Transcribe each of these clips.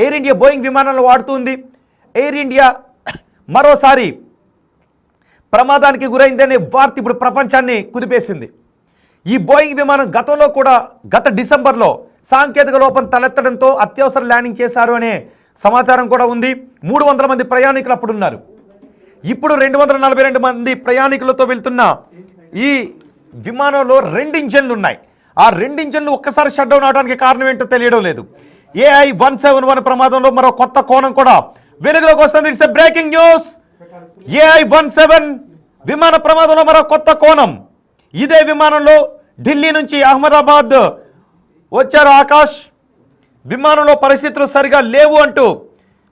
Air India Boeing విమానాలను వాడుతుంది. Air India మరోసారి ప్రమాదానికి గురైందనే వార్త ఇప్పుడు ప్రపంచాన్ని కుదిపేసింది. ఈ బోయింగ్ విమానం గతంలో కూడా గత డిసెంబర్లో సాంకేతిక లోపం తలెత్తడంతో అత్యవసర ల్యాండింగ్ చేశారు అనే సమాచారం కూడా ఉంది. 300 మంది ప్రయాణికులు అప్పుడు ఉన్నారు. ఇప్పుడు 242 మంది ప్రయాణికులతో వెళ్తున్న ఈ విమానంలో 2 ఇంజన్లు ఉన్నాయి. ఆ 2 ఇంజన్లు ఒక్కసారి షట్ డౌన్ అవడానికి కారణం ఏంటో తెలియడం లేదు. AI-171 ప్రమాదంలో మరో కొత్త కోణం కూడా వెలుగులోకి వస్తుంది. It's breaking news. AI-17 విమాన ప్రమాదంలో మరో కొత్త కోణం. ఇదే విమానంలో ఢిల్లీ నుంచి అహ్మదాబాద్ వచ్చారు ఆకాష్. విమానంలో పరిస్థితులు సరిగా లేవు అంటూ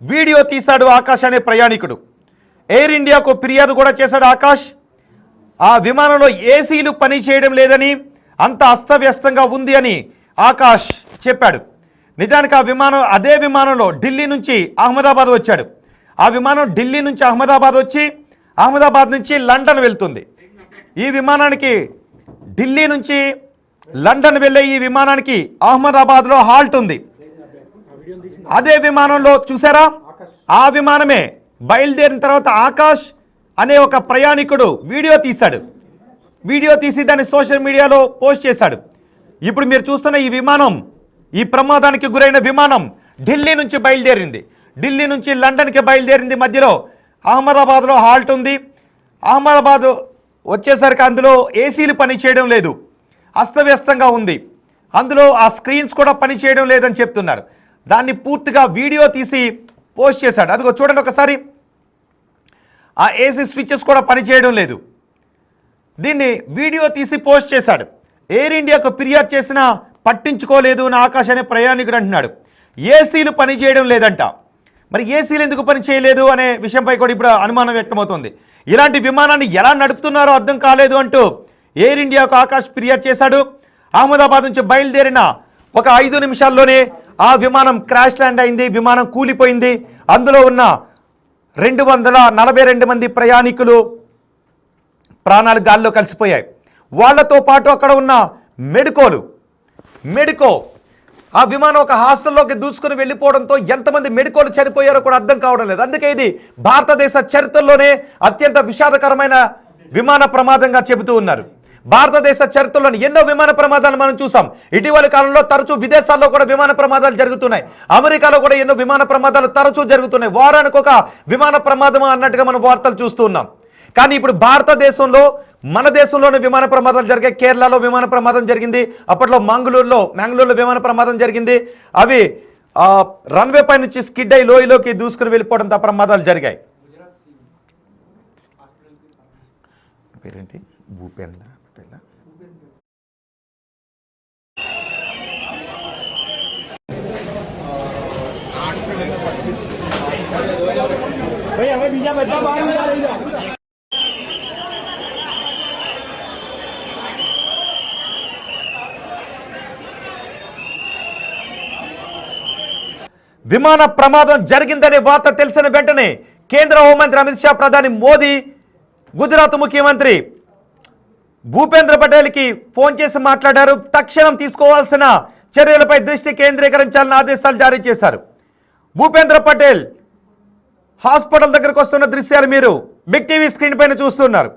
వీడియో తీశాడు ఆకాష్ అనే ప్రయాణికుడు. ఎయిర్ ఇండియాకు ఫిర్యాదు కూడా చేశాడు ఆకాష్. ఆ విమానంలో ఏసీలు పని చేయడం లేదని, అంత అస్తవ్యస్తంగా ఉంది అని ఆకాష్ చెప్పాడు. నిజానికి అదే విమానంలో ఢిల్లీ నుంచి అహ్మదాబాద్ వచ్చాడు. ఆ విమానం ఢిల్లీ నుంచి అహ్మదాబాద్ వచ్చి అహ్మదాబాద్ నుంచి లండన్ వెళ్తుంది. ఈ విమానానికి ఢిల్లీ నుంచి లండన్ వెళ్ళే ఈ విమానానికి అహ్మదాబాద్లో హాల్ట్ ఉంది. అదే విమానంలో చూసారా, ఆ విమానమే బయలుదేరిన తర్వాత ఆకాష్ అనే ఒక ప్రయాణికుడు వీడియో తీశాడు. వీడియో తీసి దాన్ని సోషల్ మీడియాలో పోస్ట్ చేశాడు. ఇప్పుడు మీరు చూస్తున్న ఈ విమానం, ఈ ప్రమాదానికి గురైన విమానం ఢిల్లీ నుంచి బయలుదేరింది. ఢిల్లీ నుంచి లండన్కి బయలుదేరింది. మధ్యలో అహ్మదాబాద్లో హాల్ట్ ఉంది. అహ్మదాబాద్ వచ్చేసరికి అందులో ఏసీలు పని చేయడం లేదు, అస్తవ్యస్తంగా ఉంది. అందులో ఆ స్క్రీన్స్ కూడా పని చేయడం లేదని చెప్తున్నారు. దాన్ని పూర్తిగా వీడియో తీసి పోస్ట్ చేశాడు. అదిగో చూడండి ఒకసారి, ఆ ఏసీ స్విచెస్ కూడా పనిచేయడం లేదు. దీన్ని వీడియో తీసి పోస్ట్ చేశాడు. ఎయిర్ ఇండియాకు ఫిర్యాదు చేసినా పట్టించుకోలేదు అని ఆకాష్ అనే ప్రయాణికుడు అంటున్నాడు. ఏసీలు పనిచేయడం లేదంట. మరి ఏసీలు ఎందుకు పని చేయలేదు అనే విషయంపై కూడా ఇప్పుడు అనుమానం వ్యక్తమవుతుంది. ఇలాంటి విమానాన్ని ఎలా నడుపుతున్నారో అర్థం కాలేదు అంటూ ఎయిర్ ఇండియాకు ఆకాష్ ఫిర్యాదు చేశాడు. అహ్మదాబాద్ నుంచి బయలుదేరిన ఒక 5 నిమిషాల్లోనే ఆ విమానం క్రాష్ ల్యాండ్ అయింది. విమానం కూలిపోయింది. అందులో ఉన్న 242 మంది ప్రయాణికులు ప్రాణాలు గాల్లో కలిసిపోయాయి. వాళ్లతో పాటు అక్కడ ఉన్న మెడికో ఆ విమానం ఒక హాస్టల్లోకి దూసుకుని వెళ్ళిపోవడంతో ఎంతమంది మెడికోలు చనిపోయారో కూడా అర్థం కావడం లేదు. అందుకే ఇది భారతదేశ చరిత్రలోనే అత్యంత విషాదకరమైన విమాన ప్రమాదంగా చెబుతూ ఉన్నారు. భారతదేశ చరిత్రలోని ఎన్నో విమాన ప్రమాదాలు మనం చూసాం. ఇటీవల కాలంలో తరచూ విదేశాల్లో కూడా విమాన ప్రమాదాలు జరుగుతున్నాయి. అమెరికాలో కూడా ఎన్నో విమాన ప్రమాదాలు తరచూ జరుగుతున్నాయి. వారానికి ఒక విమాన ప్రమాదం అన్నట్టుగా మనం వార్తలు చూస్తూ ఉన్నాం. కానీ ఇప్పుడు భారతదేశంలో, మన దేశంలోనే విమాన ప్రమాదాలు జరిగాయి. కేరళలో విమాన ప్రమాదం జరిగింది. అప్పట్లో మ్యాంగ్లూరులో విమాన ప్రమాదం జరిగింది. అవి రన్వే పై నుంచి స్కిడ్ అయి లోయలోకి దూసుకుని వెళ్ళిపోవడంతో ప్రమాదాలు జరిగాయి. పేరేంటి? భూపేంద్ర పటేల్. విమాన ప్రమాదం జరిగిందనే వార్త తెలిసిన వెంటనే కేంద్ర హోంమంత్రి అమిత్ షా, ప్రధాని మోదీ, గుజరాత్ ముఖ్యమంత్రి భూపేంద్ర పటేల్కి ఫోన్ చేసి మాట్లాడారు. తక్షణం తీసుకోవాల్సిన చర్యలపై దృష్టి కేంద్రీకరించాలని ఆదేశాలు జారీ చేశారు. భూపేంద్ర పటేల్ హాస్పిటల్ దగ్గరకు వస్తున్న దృశ్యాలు మీరు బిగ్ టీవీ స్క్రీన్ పైన చూస్తున్నారు.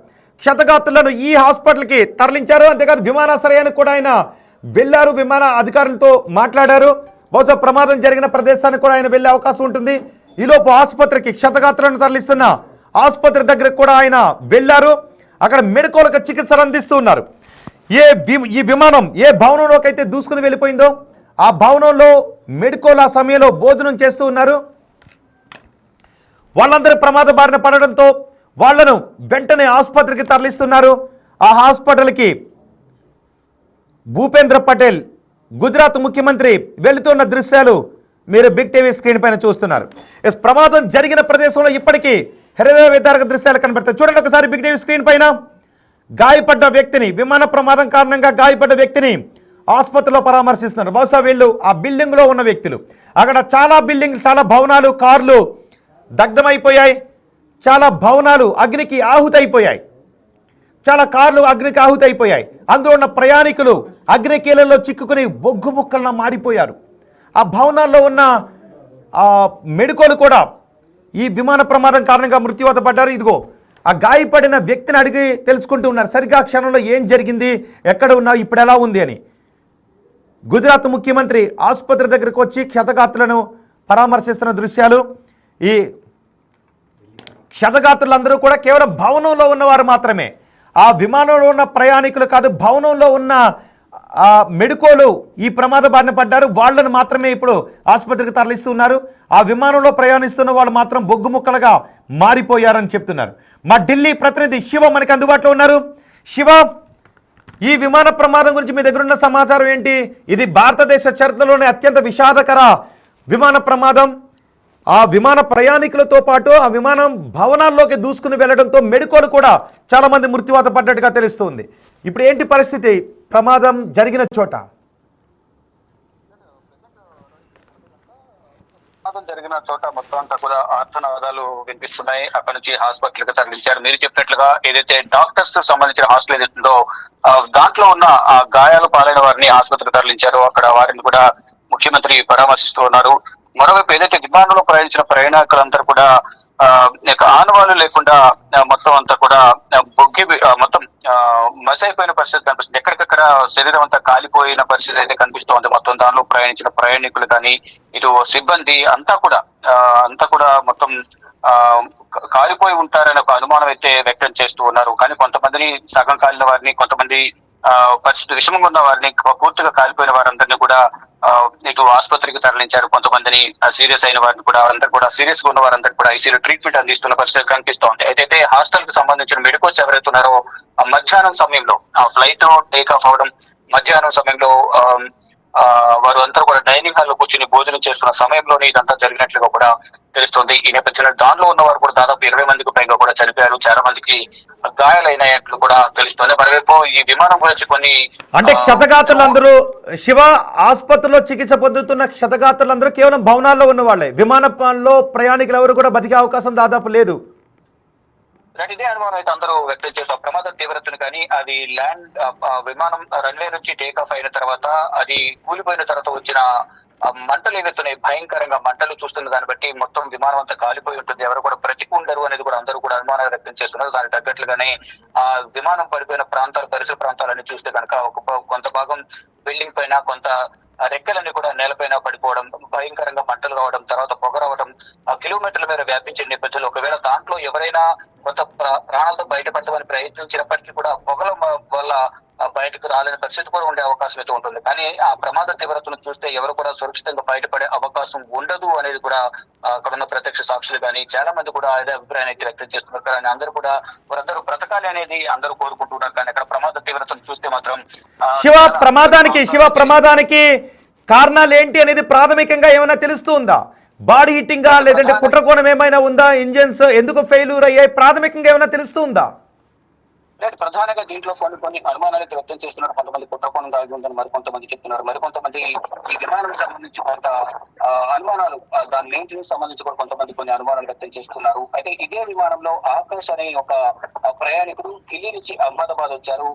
క్షతగాత్రులను ఈ హాస్పిటల్కి తరలించారు. అంతేకాదు విమానాశ్రయానికి కూడా ఆయన వెళ్ళారు. విమాన అధికారులతో మాట్లాడారు. బహుశా ప్రమాదం జరిగిన ప్రదేశానికి కూడా ఆయన వెళ్ళే అవకాశం ఉంటుంది. ఈలోపు ఆసుపత్రికి, క్షతగాత్రులను తరలిస్తున్న ఆసుపత్రి దగ్గరకు కూడా ఆయన వెళ్ళారు. అక్కడ మెడికోలకు చికిత్సలు అందిస్తూ ఉన్నారు. ఈ విమానం ఏ భవనంలోకి అయితే దూసుకుని వెళ్ళిపోయిందో ఆ భవనంలో మెడికోలు ఆ సమయంలో భోజనం చేస్తూ ఉన్నారు. వాళ్ళందరూ ప్రమాద బారిన పడడంతో వాళ్లను వెంటనే ఆసుపత్రికి తరలిస్తున్నారు. ఆ హాస్పిటల్కి భూపేంద్ర పటేల్, గుజరాత్ ముఖ్యమంత్రి వెళుతున్న దృశ్యాలు మీరు బిగ్ టీవీ స్క్రీన్ పైన చూస్తున్నారు. ప్రమాదం జరిగిన ప్రదేశంలో ఇప్పటికీ హృదయ విదారక దృశ్యాలు కనబడతాయి. చూడండి ఒకసారి బిగ్ టీవీ స్క్రీన్ పైన. గాయపడ్డ వ్యక్తిని, విమాన ప్రమాదం కారణంగా గాయపడ్డ వ్యక్తిని ఆసుపత్రిలో పరామర్శిస్తున్నారు. బహుశా వీళ్ళు ఆ బిల్డింగ్లో ఉన్న వ్యక్తులు. అక్కడ చాలా భవనాలు, కార్లు దగ్ధమైపోయాయి. చాలా భవనాలు అగ్నికి ఆహుతైపోయాయి. చాలా కార్లు అగ్నికి ఆహుతైపోయాయి. అందులో ఉన్న ప్రయాణికులు అగ్నికీలలో చిక్కుకుని బొగ్గు ముక్కలను మాడిపోయారు. ఆ భవనాల్లో ఉన్న మెడికోలు కూడా ఈ విమాన ప్రమాదం కారణంగా మృత్యువాత పడ్డారు. ఇదిగో ఆ గాయపడిన వ్యక్తిని అడిగి తెలుసుకుంటూ ఉన్నారు సరిగ్గా క్షణంలో ఏం జరిగింది, ఎక్కడ ఉన్నావు, ఇప్పుడు ఎలా ఉంది అని. గుజరాత్ ముఖ్యమంత్రి ఆసుపత్రి దగ్గరకు వచ్చి క్షతగాత్రులను పరామర్శిస్తున్న దృశ్యాలు. ఈ క్షతగాత్రులందరూ కూడా కేవలం భవనంలో ఉన్నవారు మాత్రమే, ఆ విమానంలో ఉన్న ప్రయాణికులు కాదు, భవనంలో ఉన్న మెడికోలు ఈ ప్రమాద బారిన పడ్డారు. వాళ్ళను మాత్రమే ఇప్పుడు ఆసుపత్రికి తరలిస్తున్నారు. ఆ విమానంలో ప్రయాణిస్తున్న వాళ్ళు మాత్రం బొగ్గు ముక్కలుగా మారిపోయారని చెప్తున్నారు. మా ఢిల్లీ ప్రతినిధి శివ మనకి అందుబాటులో ఉన్నారు. శివ, ఈ విమాన ప్రమాదం గురించి మీ దగ్గర ఉన్న సమాచారం ఏంటి? ఇది భారతదేశ చరిత్రలోనే అత్యంత విషాదకర విమాన ప్రమాదం. ఆ విమాన ప్రయాణికులతో పాటు ఆ విమానం భవనాల్లోకి దూసుకుని వెళ్లడంతో మెడికోలు కూడా చాలా మంది మృత్యువాత పడ్డట్టుగా తెలుస్తుంది. ఇప్పుడు ఏంటి పరిస్థితి ప్రమాదం జరిగిన చోట? జరిగిన చోట మొత్తం అంతా కూడా ఆర్తనాదాలు వినిపిస్తున్నాయి. అక్కడ నుంచి హాస్పిటల్ కి తరలించారు. మీరు చెప్పినట్లుగా ఏదైతే డాక్టర్స్ సంబంధించిన హాస్పిటల్ ఏదైతుందో దాంట్లో ఉన్న గాయాలు పాలైన వారిని ఆసుపత్రికి తరలించారు. అక్కడ వారిని కూడా ముఖ్యమంత్రి పరామర్శిస్తూ ఉన్నారు. మరోవైపు ఏదైతే విమానంలో ప్రయాణించిన ప్రయాణికులందరూ కూడా ఆనవాళ్లు లేకుండా మొత్తం అంతా కూడా బొగ్గి మొత్తం మసైపోయిన పరిస్థితి కనిపిస్తుంది. ఎక్కడికక్కడ శరీరం అంతా కాలిపోయిన పరిస్థితి అయితే కనిపిస్తోంది. మొత్తం దానిలో ప్రయాణించిన ప్రయాణికులు కానీ ఇటు సిబ్బంది అంతా కూడా మొత్తం కాలిపోయి ఉంటారని ఒక అనుమానం అయితే వ్యక్తం చేస్తూ ఉన్నారు. కానీ కొంతమందిని సగం కాలిన వారిని, కొంతమంది పరిస్థితి విషమంగా ఉన్న వారిని, పూర్తిగా కాలిపోయిన వారందరినీ కూడా ఇటు ఆసుపత్రికి తరలించారు. కొంతమందిని సీరియస్ అయిన వారిని కూడా అందరు కూడా సీరియస్ గా ఉన్న వారందరూ కూడా ఐసీయూలో ట్రీట్మెంట్ అందిస్తున్న పరిస్థితి కనిపిస్తోంది. అయితే హాస్టల్ కి సంబంధించిన మెడికోస్ ఎవరైతే ఉన్నారో మధ్యాహ్నం సమయంలో ఫ్లైట్ టేక్ ఆఫ్ అవడం మధ్యాహ్నం సమయంలో వారు అందరూ కూడా డైనింగ్ హాల్ లో కూర్చొని భోజనం చేస్తున్న సమయంలోనే ఇదంతా జరిగినట్లుగా కూడా తెలుస్తుంది. ఈ నేపథ్యంలో దానిలో ఉన్న వారు కూడా దాదాపు 20 మందికి పైగా కూడా చనిపోయారు. చాలా మందికి గాయాలైనట్లు కూడా తెలుస్తుంది. మరోవైపు ఈ విమానం గురించి కొన్ని అంటే క్షతగాత్రులందరూ శివ ఆసుపత్రిలో చికిత్స పొందుతున్న క్షతగాత్రులందరూ కేవలం భవనాల్లో ఉన్న వాళ్ళే, విమానంలో ప్రయాణికులు ఎవరు కూడా బతికే అవకాశం దాదాపు లేదు. ఇదే అనుమానం అయితే అందరూ వ్యక్తం చేస్తారు. ప్రమాద తీవ్రతను కానీ అది విమానం రన్వే నుంచి టేక్ ఆఫ్ అయిన తర్వాత అది కూలిపోయిన తర్వాత వచ్చిన మంటలు ఏవైతున్నాయి, భయంకరంగా మంటలు చూస్తున్న దాన్ని బట్టి మొత్తం విమానం అంతా కాలిపోయి ఉంటుంది. ఎవరు కూడా బ్రతికి ఉండరు అనేది కూడా అందరూ కూడా అనుమానాలు వ్యక్తం చేస్తున్నారు. దానికి తగ్గట్లుగానే ఆ విమానం పడిపోయిన ప్రాంతాలు, పరిసర ప్రాంతాలన్నీ చూస్తే కనుక కొంత భాగం బిల్డింగ్ పైన, కొంత రెక్కలన్నీ కూడా నేలపైన పడిపోవడం, భయంకరంగా మంటలు రావడం, తర్వాత పొగ రావడం కిలోమీటర్ల మేర వ్యాపించిన నేపథ్యంలో ఒకవేళ దాంట్లో ఎవరైనా కొంత ప్రాణాలతో బయటపడమని ప్రయత్నించినప్పటికీ కూడా పొగల వల్ల బయటకు రాలేని పరిస్థితి కూడా ఉండే అవకాశం అయితే ఉంటుంది. కానీ ఆ ప్రమాద తీవ్రతను చూస్తే ఎవరు కూడా సురక్షితంగా బయటపడే అవకాశం ఉండదు అనేది కూడా అక్కడ ఉన్న ప్రత్యక్ష సాక్షులు కానీ చాలా మంది కూడా అదే అభిప్రాయాన్ని అయితే వ్యక్తం చేస్తున్నారు. కానీ అందరూ కూడా వారందరూ బ్రతకాలి అనేది అందరూ కోరుకుంటున్నారు. కానీ అక్కడ ప్రమాద తీవ్రతను చూస్తే మాత్రం శివ ప్రమాదానికి కారణాలు ఏంటి అనేది ప్రాథమికంగా ఏమైనా తెలుస్తుందా? బాడీ హీటింగా, లేదంటే కుట్రకోణం ఏమైనా ఉందా? ఇంజన్స్ ఎందుకు ఫెయిల్యూర్ అయ్యాయి? ప్రాథమికంగా ఏమైనా తెలుస్తుందా? లేదు, ప్రధానంగా దీంట్లో కొన్ని అనుమానాలు అయితే వ్యక్తం చేస్తున్నారు. కొంతమంది కుట్రకోణం దాగి ఉందని మరికొంతమంది చెప్తున్నారు. మరికొంతమంది ఈ విమానానికి సంబంధించి కొంత అనుమానాలు, దాని మెయింటెనెన్స్ సంబంధించి కూడా కొన్ని అనుమానాలు వ్యక్తం చేస్తున్నారు. అయితే ఇదే విమానంలో ఆకాష్ అనే ఒక ప్రయాణికుడు ఢిల్లీ నుంచి అహ్మదాబాద్ వచ్చారు.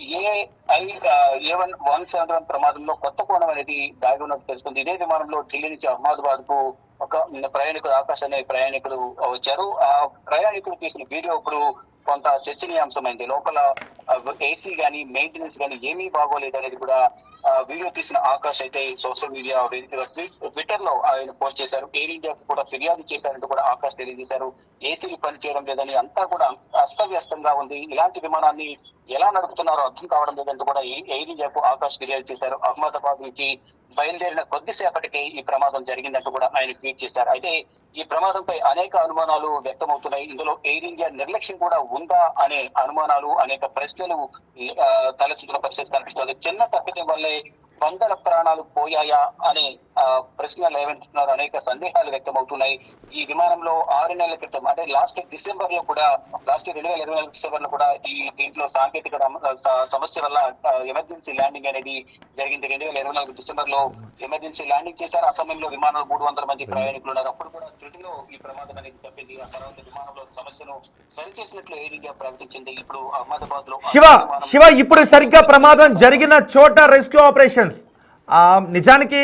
A171 ప్రమాదంలో కొత్త కోణం అనేది దాగి ఉన్నట్టు తెలుస్తుంది. ఇదే విమానంలో ఢిల్లీ నుంచి అహ్మదాబాద్ కు ఒక ప్రయాణికుడు ఆకాష్ అనే ప్రయాణికుడు వచ్చారు. ఆ ప్రయాణికుడు తీసిన వీడియో ఇప్పుడు కొంత చర్చనీయాంశమైంది. లోపల ఏసీ గానీ మెయింటెనెన్స్ గానీ ఏమీ బాగోలేదు అనేది కూడా వీడియో తీసిన ఆకాష్ అయితే సోషల్ మీడియా ట్విట్టర్ లో ఆయన పోస్ట్ చేశారు. ఎయిర్ ఇండియాకు కూడా ఫిర్యాదు చేశారంటూ కూడా ఆకాష్ తెలియజేశారు. ఏసీలు పనిచేయడం లేదని, అంతా కూడా అస్తవ్యస్తంగా ఉంది, ఇలాంటి విమానాన్ని ఎలా నడుపుతున్నారో అర్థం కావడం లేదంటూ కూడా ఎయిర్ ఇండియాకు ఆకాష్ ఫిర్యాదు చేశారు. అహ్మదాబాద్ నుంచి బయలుదేరిన కొద్దిసేపటికి ఈ ప్రమాదం జరిగిందంటూ కూడా ఆయన ట్వీట్ చేశారు. అయితే ఈ ప్రమాదంపై అనేక అనుమానాలు వ్యక్తమవుతున్నాయి. ఇందులో ఎయిర్ ఇండియా నిర్లక్ష్యం కూడా ఉందా అనే అనుమానాలు, అనేక ప్రశ్నలు తలెత్తుతున్న పరిస్థితి కనిపిస్తుంది. చిన్న తప్పిదం వల్లే వందల ప్రాణాలు పోయాయా అనే ప్రశ్నలు లేవనెత్తుతున్నారు. అనేక సందేహాలు వ్యక్తమవుతున్నాయి. ఈ విమానంలో 6 నెలల క్రితం, అంటే లాస్ట్ 2024 డిసెంబర్ లో కూడా ఈ దీంట్లో సాంకేతిక సమస్య వల్ల ఎమర్జెన్సీ ల్యాండింగ్ అనేది జరిగింది. 2024 డిసెంబర్ లో ఎమర్జెన్సీ ల్యాండింగ్ చేశారు. ఆ సమయంలో విమానంలో 300 మంది ప్రయాణికులు ఉన్నారు. అప్పుడు కూడా త్రుటిలో ఈ ప్రమాదం అనేది తప్పింది. ఆ తర్వాత విమానంలో సమస్యను సరిచేసినట్లు ఎయిర్ ఇండియా ప్రకటించింది. ఇప్పుడు అహ్మదాబాద్ లో శివ ఇప్పుడు సరిగ్గా ప్రమాదం జరిగిన చోట రెస్క్యూ ఆపరేషన్స్ నిజానికి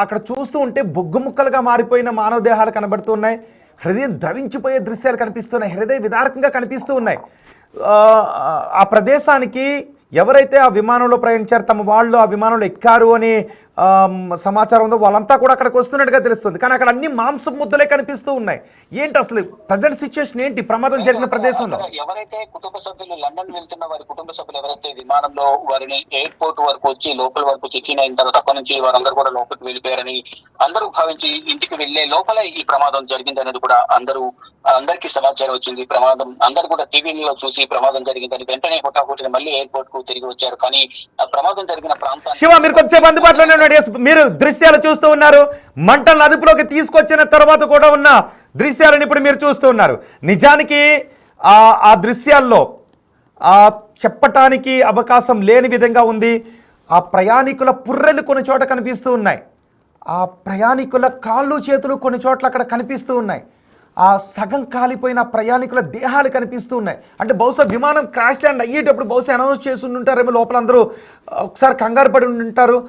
అక్కడ చూస్తూ ఉంటే బొగ్గు ముక్కలుగా మారిపోయిన మానవ దేహాలు కనబడుతున్నాయి. హృదయం ద్రవించిపోయే దృశ్యాలు కనిపిస్తున్నాయి. హృదయ విదారకంగా కనిపిస్తూ ఉన్నాయి. ఆ ప్రదేశానికి ఎవరైతే ఆ విమానంలో ప్రయాణించారు, తమ వాళ్ళు ఆ విమానంలో ఎక్కారు అని సమాచారం ఉందో వాళ్ళంతా కూడా అక్కడికి వస్తున్నట్టుగా తెలుస్తుంది. కానీ అక్కడ అన్ని మాంసం ముద్దలే కనిపిస్తూ ఉన్నాయి. ఏంటి అసలు ప్రజెంట్ సిచ్యువేషన్ ఏంటి ప్రమాదం జరిగిన ప్రదేశంలో? ఎవరైతే కుటుంబ సభ్యులు లండన్ వెళ్తున్న వారి కుటుంబ సభ్యులు ఎవరైతే విమానంలో వారిని ఎయిర్పోర్ట్ వరకు వచ్చి లోపల వరకు చెక్ ఇన్ అయిన తర్వాత అక్కడి నుంచి వారందరూ కూడా లోపలికి వెళ్ళిపోయారని అందరూ భావించి ఇంటికి వెళ్లే లోపల ఈ ప్రమాదం జరిగింది అనేది కూడా అందరికీ సమాచారం వచ్చింది. ప్రమాదం అందరూ కూడా టీవీలో చూసి ప్రమాదం జరిగిందని వెంటనే హుటాహుటిన మళ్ళీ ఎయిర్పోర్ట్ కు తిరిగి వచ్చారు. కానీ ఆ ప్రమాదం జరిగిన ప్రాంతాన్ని శివ మీరు కొద్దిసేపు అందుబాటులోనే ఉన్నాడు. మీరు దృశ్యాలు చూస్తూ ఉన్నారు. మంటలను అదుపులోకి తీసుకొచ్చిన తర్వాత కూడా ఉన్న దృశ్యాలను ఇప్పుడు మీరు చూస్తూ ఉన్నారు. నిజానికి ఆ దృశ్యాల్లో చెప్పటానికి అవకాశం లేని విధంగా ఉంది. ఆ ప్రయాణికుల పుర్రెలు కొన్ని చోట కనిపిస్తూ ఉన్నాయి. ఆ ప్రయాణికుల కాళ్ళు చేతులు కొన్ని చోట్ల అక్కడ కనిపిస్తూ ఉన్నాయి. ఆ సగం కాలిపోయిన ప్రయాణికుల దేహాలు కనిపిస్తూ ఉన్నాయి. అంటే బహుశా విమానం క్రాష్ ల్యాండ్ అయ్యేటప్పుడు బహుశా అనౌన్స్ చేసి ఉంటారేమో, లోపల అందరూ ఒకసారి కంగారు పడి ఉంటారు.